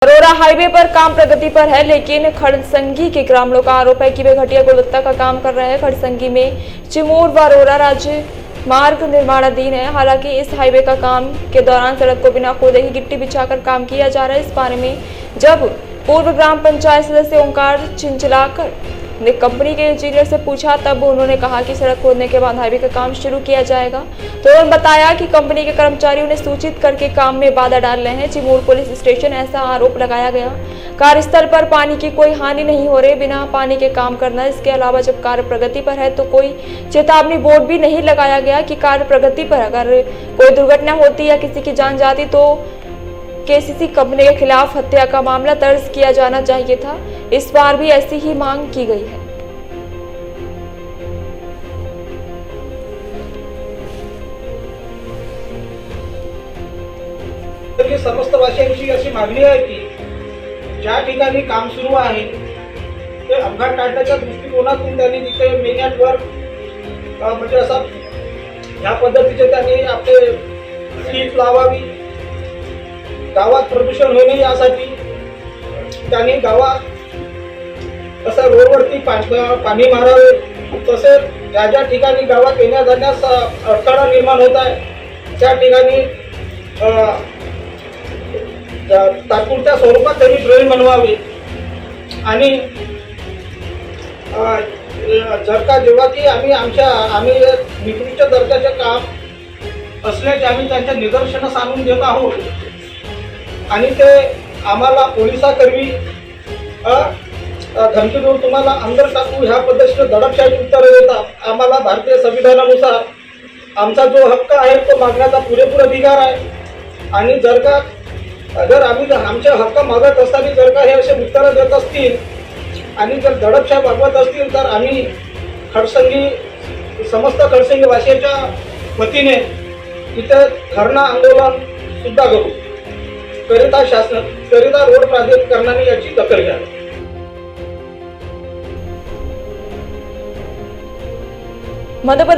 Warora highway पर काम प्रगति पर है, लेकिन खड़संगी के ग्रामीणों का आरोप है कि वे घटिया गुणवत्ता का काम कर रहे हैं। खड़संगी में चिमूर व रोरा राज्य मार्ग निर्माणाधीन है। हालांकि इस हाईवे का काम के दौरान सड़क को बिना खोदे ही गिट्टी बिछाकर काम किया जा रहा है। इस बारे में जब पूर्व ग्राम पंचायत सदस्य ओंकार चिंचलाकर ने कंपनी के इंजीनियर से पूछा, तब उन्होंने कहा कि सड़क खोदने के बाद हाईवे का काम शुरू किया जाएगा। तो उन्होंने बताया कि कंपनी के कर्मचारी उन्हें सूचित करके काम में बाधा डाल रहे हैं। चिमूर पुलिस स्टेशन ऐसा आरोप लगाया गया। कार्यस्थल पर पानी की कोई हानि नहीं हो रही, बिना पानी के काम करना। इसके अलावा जब कार्य प्रगति पर है तो कोई चेतावनी बोर्ड भी नहीं लगाया गया कि कार्य प्रगति पर अगर कोई दुर्घटना होती या किसी की जान जाती तो केसीसी कंपनी के खिलाफ हत्या का मामला दर्ज किया जाना चाहिए था। इस बार भी ऐसी ही मांग की गई है। समस्त वासियांची अशी मागणी आहे की ज्या ठिकाणी काम सुरू आहे ते अपघात टाळण्याच्या दृष्टिकोनातून त्यांनी तिथे मेनॅटवर म्हणजे असं या पद्धतीचे त्यांनी आपले सीट लावावी, गावात प्रदूषण होणे यासाठी त्यांनी गावात असं रोडवरती पाणी मारावे। तसेच ज्या ज्या ठिकाणी गावात येण्या जाण्यास अडथळा निर्माण होत आहे त्या ठिकाणी तात्पुरत्या स्वरूपात त्यांनी ड्रेन बनवावे। आणि जर का जेव्हा की आम्ही निकृष्ट दर्जाचे काम असल्याचे आम्ही त्यांच्या निदर्शनास आणून देत आहोत आणि ते आम्हाला पोलिसाकरवी धमकी देऊन तुम्हाला अंदर टाकू ह्या पद्धतीने दडपशाही उत्तरं देतात। आम्हाला भारतीय संविधानानुसार आमचा जो हक्क आहे तो मागण्याचा पुरेपूर अधिकार आहे। आणि जर आम्ही आमचे हक्क मागत असताना जर का हे असे उत्तरं देत असतील आणि जर दडपशाही वागवत असतील तर आम्ही समस्त खडसंगी वासियांच्या वतीने इथे धरणा आंदोलन सुद्धा करू करिता रोड प्राधिकरणाने याची दखल घ्यावी। मध्य